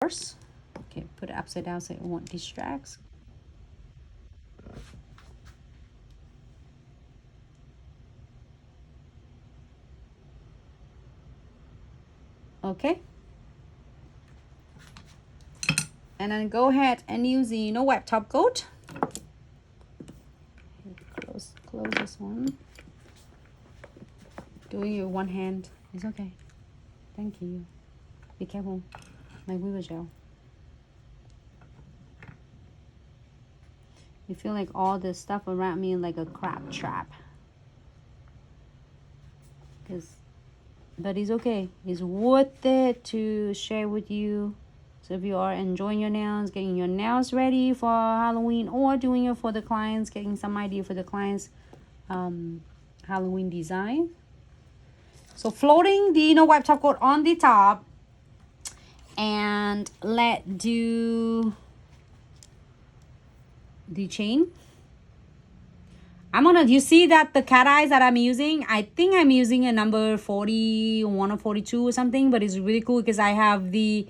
first. Okay, put it upside down so it won't distract. Okay. And then go ahead and use the wet top coat. Close this one. Doing it with one hand. It's okay. Thank you. Be careful. My Weaver gel. You feel like all the stuff around me like a crab trap. But it's okay. It's worth it to share with you. So if you are enjoying your nails, getting your nails ready for Halloween, or doing it for the clients, getting some idea for the clients' Halloween design. So floating the wet top coat on the top, and let do the chain. You see that the cat eyes that I'm using, I think I'm using a number 41 or 42 or something, but it's really cool because I have the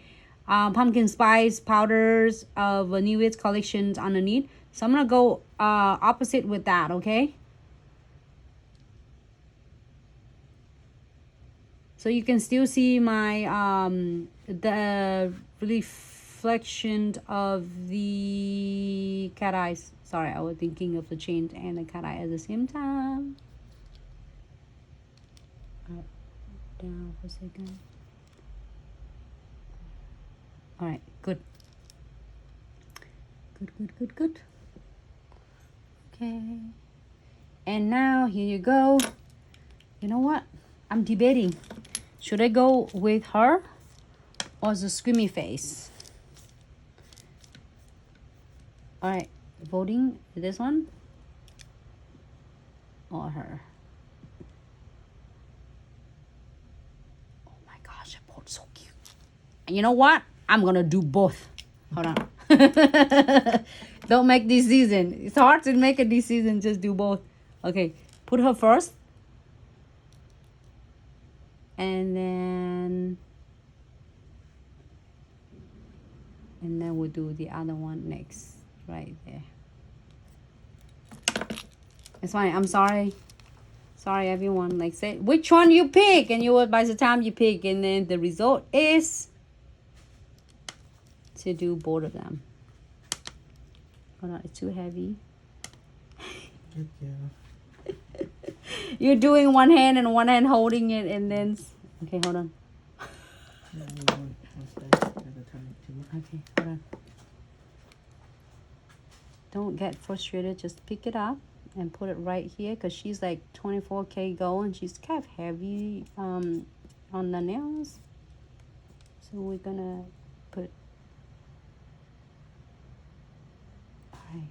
pumpkin spice powders of a New Age collections underneath. So I'm gonna go opposite with that, okay? So you can still see my the reflection of the cat eyes. Sorry, I was thinking of the chain and the cat eye at the same time. Up, down for a second. All right, good. Good. Okay. And now here you go. You know what? I'm debating. Should I go with her or the squimmy face? All right, voting this one or her. Oh my gosh, I bought so cute. And you know what? I'm gonna do both. Hold on. Don't make this season. It's hard to make it this season. Just do both. Okay, put her first. And then we'll do the other one next. Right there. It's fine. I'm sorry. Sorry, everyone. Like, say which one you pick, and by the time you pick, and then the result is to do both of them. Hold on, it's too heavy. Yeah. You're doing one hand and one hand holding it, and then okay, hold on. Okay, hold on. Don't get frustrated. Just pick it up and put it right here, because she's like 24K gold and she's kind of heavy on the nails. So we're gonna put. All right.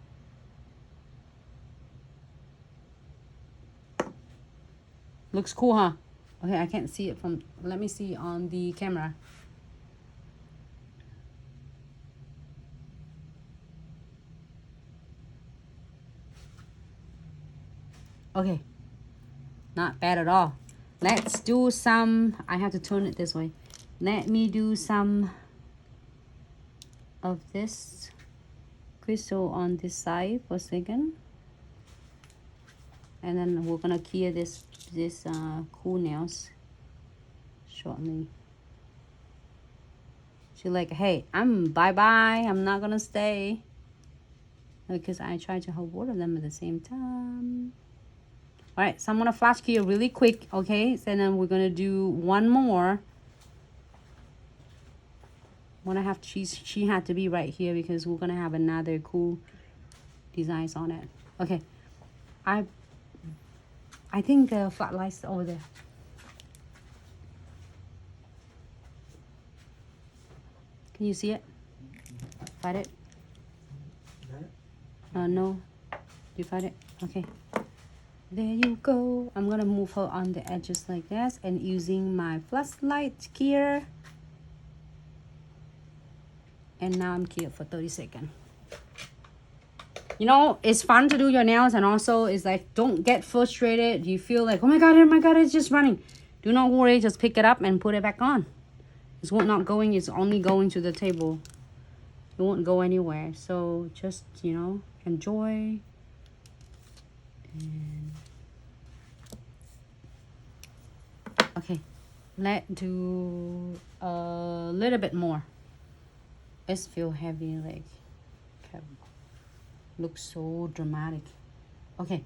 Looks cool, huh? Okay, I can't see it from. Let me see on the camera. Okay, not bad at all. Let's do some, I have to turn it this way. Let me do some of this crystal on this side for a second. And then we're gonna clear this cool nails shortly. She's like, hey, I'm bye-bye. I'm not gonna stay. Because I try to hold both of them at the same time. All right, so I'm gonna flash clear really quick, okay? So then we're gonna do one more. She had to be right here because we're gonna have another cool designs on it. Okay, I think the flat light's over there. Can you see it? Find it? No. You find it? Okay. There you go. I'm gonna move her on the edges like this and using my flashlight here. And now I'm here for 30 seconds. You know, it's fun to do your nails, and also it's like, don't get frustrated. You feel like, oh my god, it's just running. Do not worry, just pick it up and put it back on. It's not going, it's only going to the table. It won't go anywhere. So just, you know, enjoy. And okay, let's do a little bit more. It's feel heavy, like looks so dramatic. Okay,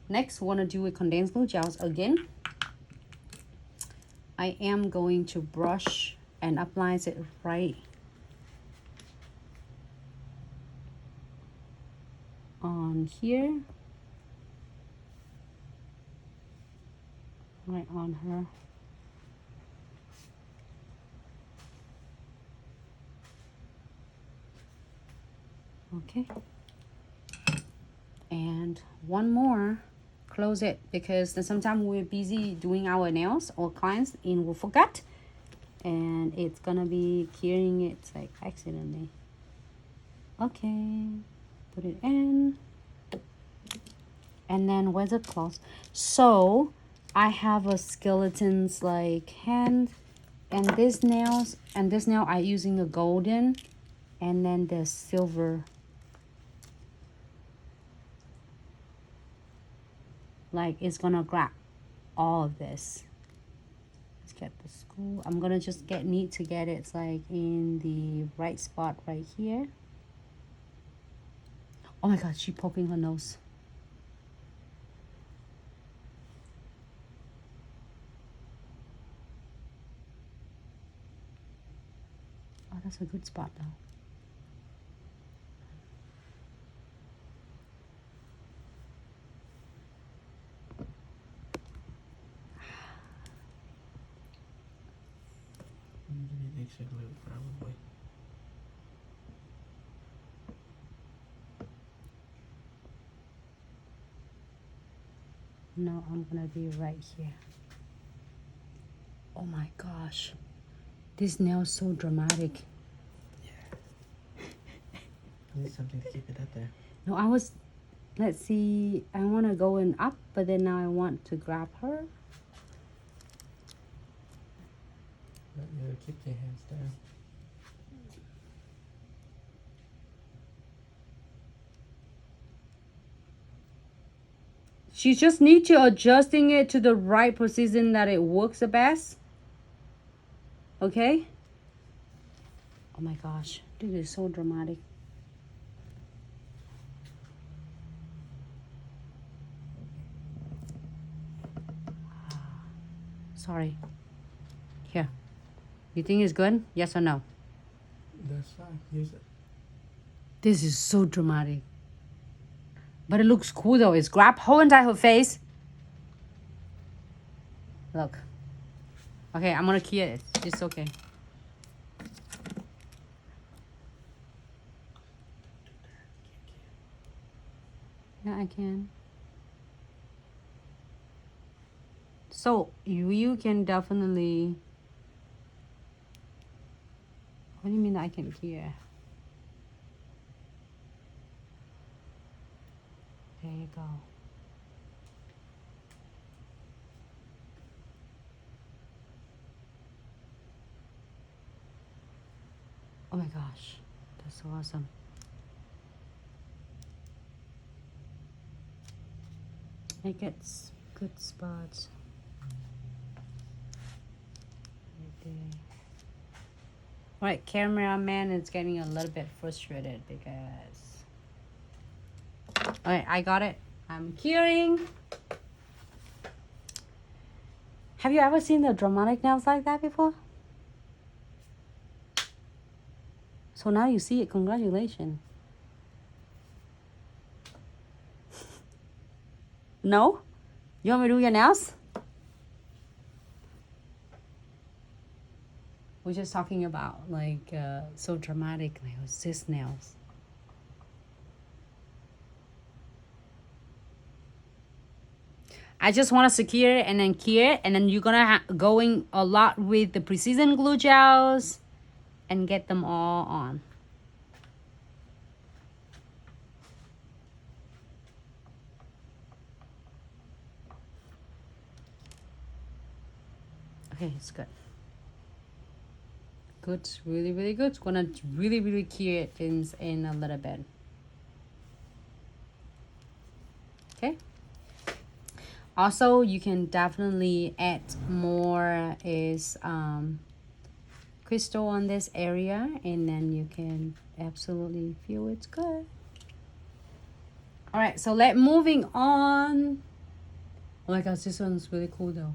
next want to do a condensed glue gels again. I am going to brush and apply it right on here, right on her. Okay, and one more. Close it, because then sometimes we're busy doing our nails or clients and we forget, and it's gonna be curing it like accidentally. Okay, put it in, and then where's it close? So I have a skeleton's like hand, and this nails, and this nail I using a golden, and then the silver. Like it's gonna grab all of this. Let's get the screw. I'm gonna just need to get it like in the right spot right here. Oh my god, she's poking her nose. Oh, that's a good spot though. Extra glue, probably. No, I'm gonna be right here. Oh my gosh, this nail is so dramatic. Yeah. I need something to keep it up there. No, I was, let's see, I want to go in up, but then now I want to grab her. But you gotta keep your hands down. She just needs to adjusting it to the right position that it works the best. Okay? Oh my gosh, this is so dramatic. Sorry. Here. You think it's good? Yes or no? That's fine. Use it. This is so dramatic. But it looks cool though. It's grab whole entire her face. Look. Okay, I'm gonna key it. It's okay. Yeah, I can. So you can definitely. What do you mean I can hear? There you go. Oh my gosh, that's so awesome. It gets good spots. Right there. Alright, cameraman is getting a little bit frustrated because... Alright, I got it. I'm curing. Have you ever seen the dramatic nails like that before? So now you see it. Congratulations. No? You want me to do your nails? We're just talking about like so dramatic nails, cis nails. I just want to secure it and then cure it, and then you're gonna going a lot with the precision glue gels and get them all on. Okay, it's good. good, really, really good. It's gonna really, really cure things in a little bit. Okay. Also, you can definitely add more is crystal on this area, and then you can absolutely feel it's good. All right, so moving on. Oh my gosh, this one's really cool though.